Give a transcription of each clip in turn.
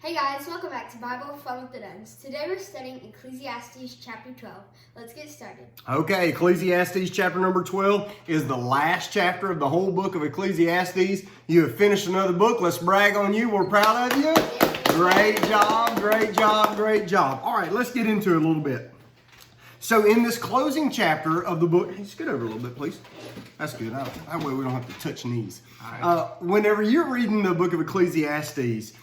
Hey guys, welcome back to Bible Fun with the Nuns. Today we're studying Ecclesiastes chapter 12. Let's get started. Okay, Ecclesiastes chapter number 12 is the last chapter of the whole book of Ecclesiastes. You have finished another book. Let's brag on you. We're proud of you. Great job, great job, great job. All right, let's get into it a little bit. So in this closing chapter of the book, hey, scoot over a little bit, please. That's good. That way we don't have to touch knees. Whenever you're reading the book of Ecclesiastes,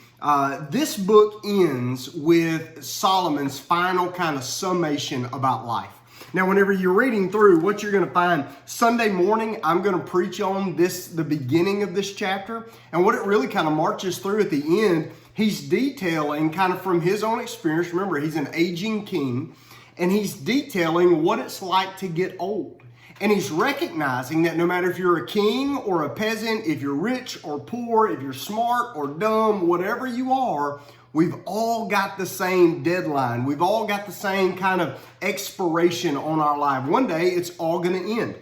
this book ends with Solomon's final kind of summation about life. Now, whenever you're reading through, what you're going to find, Sunday morning, I'm going to preach on the beginning of this chapter. And what it really kind of marches through at the end, he's detailing kind of from his own experience. Remember, he's an aging king, and he's detailing what it's like to get old. And he's recognizing that no matter if you're a king or a peasant, if you're rich or poor, if you're smart or dumb, whatever you are, we've all got the same deadline. We've all got the same kind of expiration on our life. One day it's all going to end.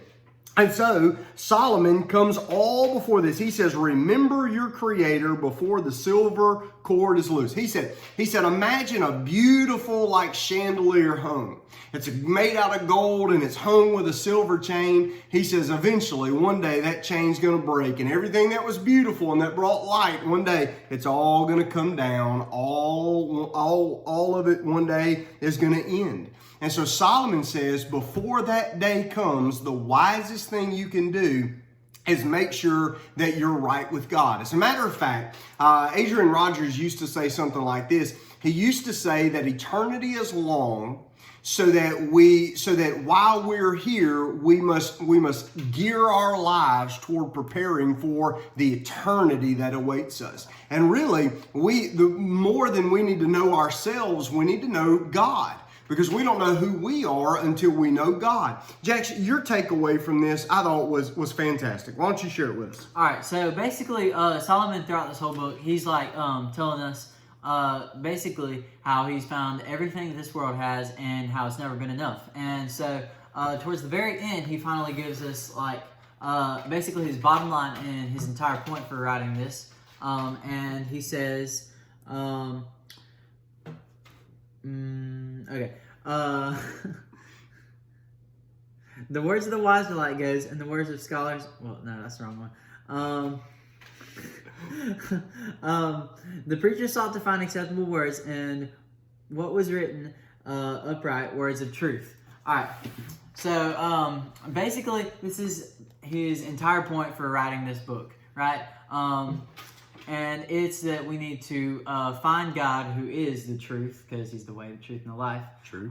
And so Solomon comes all before this. He says, remember your creator before the silver cord is loose. He said, imagine a beautiful like chandelier hung. It's made out of gold and it's hung with a silver chain. He says, eventually one day that chain's going to break and everything that was beautiful and that brought light, one day it's all going to come down. All of it one day is going to end. And so Solomon says, before that day comes, the wisest thing you can do is make sure that you're right with God. As a matter of fact, Adrian Rogers used to say something like this. He used to say that eternity is long, so that while we're here, we must gear our lives toward preparing for the eternity that awaits us. And really, the more than we need to know ourselves, we need to know God. Because we don't know who we are until we know God. Jackson, your takeaway from this, I thought was fantastic. Why don't you share it with us? All right, so basically, Solomon throughout this whole book, he's like telling us basically how he's found everything this world has and how it's never been enough. And so towards the very end, he finally gives us like basically his bottom line and his entire point for writing this. And he says, okay. The words of the wise are like goes, and the words of scholars. Well, no, that's the wrong one. The preacher sought to find acceptable words, and what was written upright words of truth. All right. So basically, this is his entire point for writing this book, right? And it's that we need to find God, who is the truth, because he's the way, the truth, and the life. True.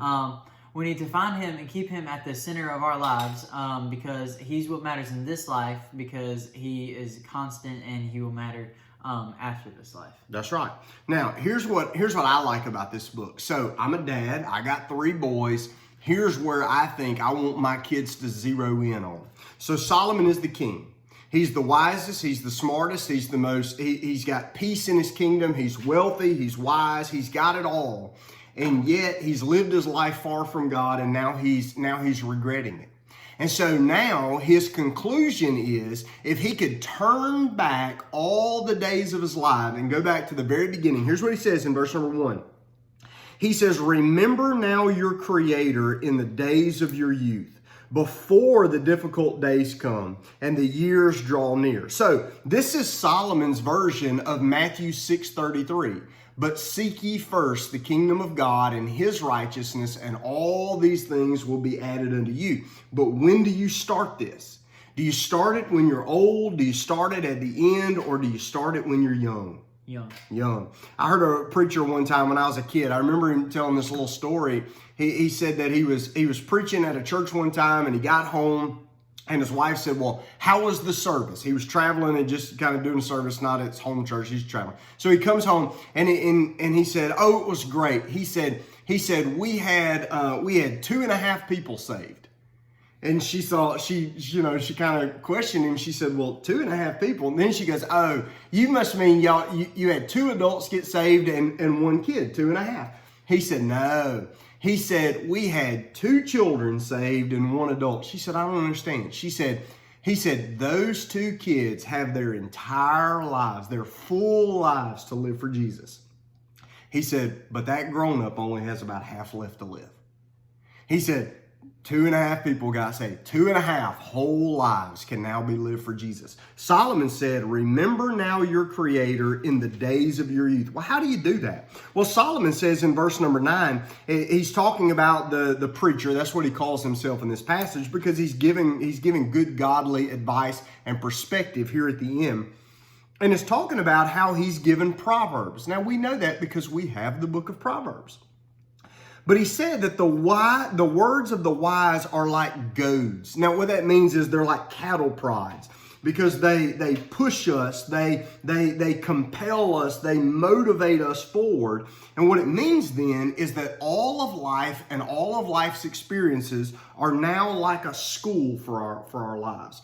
We need to find him and keep him at the center of our lives because he's what matters in this life, because he is constant and he will matter after this life. That's right. Now, here's what I like about this book. So I'm a dad. I got 3 boys. Here's where I think I want my kids to zero in on. So Solomon is the king. He's the wisest, he's the smartest, he's the most, he's got peace in his kingdom, he's wealthy, he's wise, he's got it all. And yet he's lived his life far from God, and now he's regretting it. And so now his conclusion is, if he could turn back all the days of his life and go back to the very beginning, here's what he says in verse number 1. He says, remember now your Creator in the days of your youth, before the difficult days come and the years draw near. So this is Solomon's version of Matthew 6:33. But seek ye first the kingdom of God and his righteousness, and all these things will be added unto you. But when do you start this? Do you start it when you're old? Do you start it at the end? Or do you start it when you're young? Young. I heard a preacher one time when I was a kid. I remember him telling this little story. He said that he was preaching at a church one time, and he got home, and his wife said, well, how was the service? He was traveling and just kind of doing service, not at his home church. He's traveling. So he comes home, and he said, oh, it was great. He said we had 2.5 people saved. And she thought, she kind of questioned him. She said, well, 2.5 people. And then she goes, oh, you must mean you had 2 adults get saved and 1 kid, 2.5. He said, no. He said, we had 2 children saved and 1 adult. She said, I don't understand. He said, those 2 kids have their entire lives, their full lives to live for Jesus. He said, but that grown-up only has about half left to live. He said, 2.5 people got saved. 2.5 whole lives can now be lived for Jesus. Solomon said, remember now your Creator in the days of your youth. Well, how do you do that? Well, Solomon says in verse number 9, he's talking about the preacher. That's what he calls himself in this passage, because he's giving good godly advice and perspective here at the end. And it's talking about how he's given Proverbs. Now, we know that because we have the book of Proverbs. But he said that the words of the wise are like goads. Now, what that means is they're like cattle prods, because they push us, they compel us, they motivate us forward. And what it means then is that all of life and all of life's experiences are now like a school for our lives.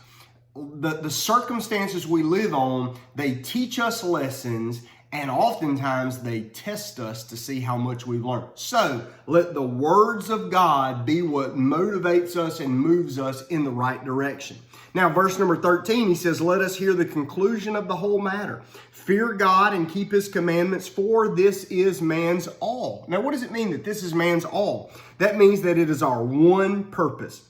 The circumstances we live on, they teach us lessons, and oftentimes they test us to see how much we've learned. So let the words of God be what motivates us and moves us in the right direction. Now, verse number 13, he says, let us hear the conclusion of the whole matter. Fear God and keep his commandments, for this is man's all. Now, what does it mean that this is man's all? That means that it is our one purpose.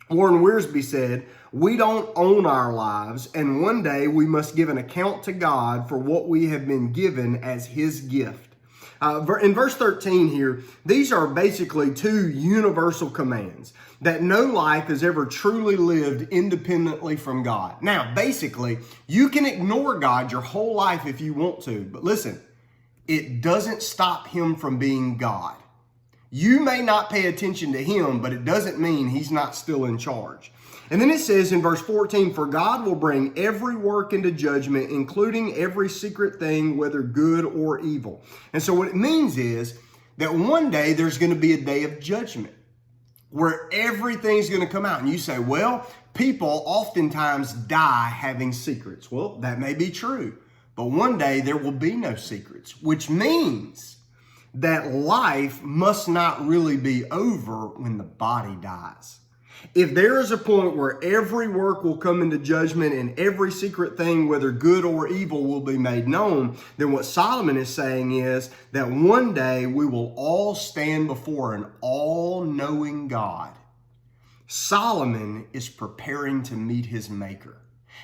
Warren Wiersbe said, we don't own our lives, and one day we must give an account to God for what we have been given as his gift. In verse 13 here, these are basically two universal commands, that no life is ever truly lived independently from God. Now, basically, you can ignore God your whole life if you want to, but listen, it doesn't stop him from being God. You may not pay attention to him, but it doesn't mean he's not still in charge. And then it says in verse 14, for God will bring every work into judgment, including every secret thing, whether good or evil. And so what it means is that one day there's going to be a day of judgment where everything's going to come out. And you say, well, people oftentimes die having secrets. Well, that may be true, but one day there will be no secrets, which means that life must not really be over when the body dies. If there is a point where every work will come into judgment and every secret thing, whether good or evil, will be made known, then what Solomon is saying is that one day we will all stand before an all-knowing God. Solomon is preparing to meet his Maker.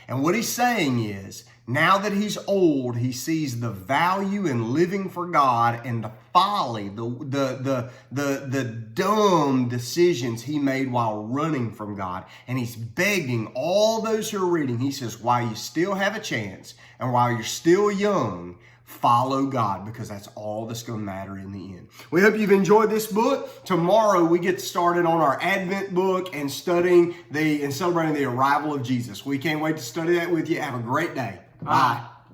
And what he's saying is, now that he's old, he sees the value in living for God and the folly, the dumb decisions he made while running from God. And he's begging all those who are reading, he says, while you still have a chance and while you're still young, follow God, because that's all that's going to matter in the end. We hope you've enjoyed this book. Tomorrow we get started on our Advent book and studying and celebrating the arrival of Jesus. We can't wait to study that with you. Have a great day. Bye.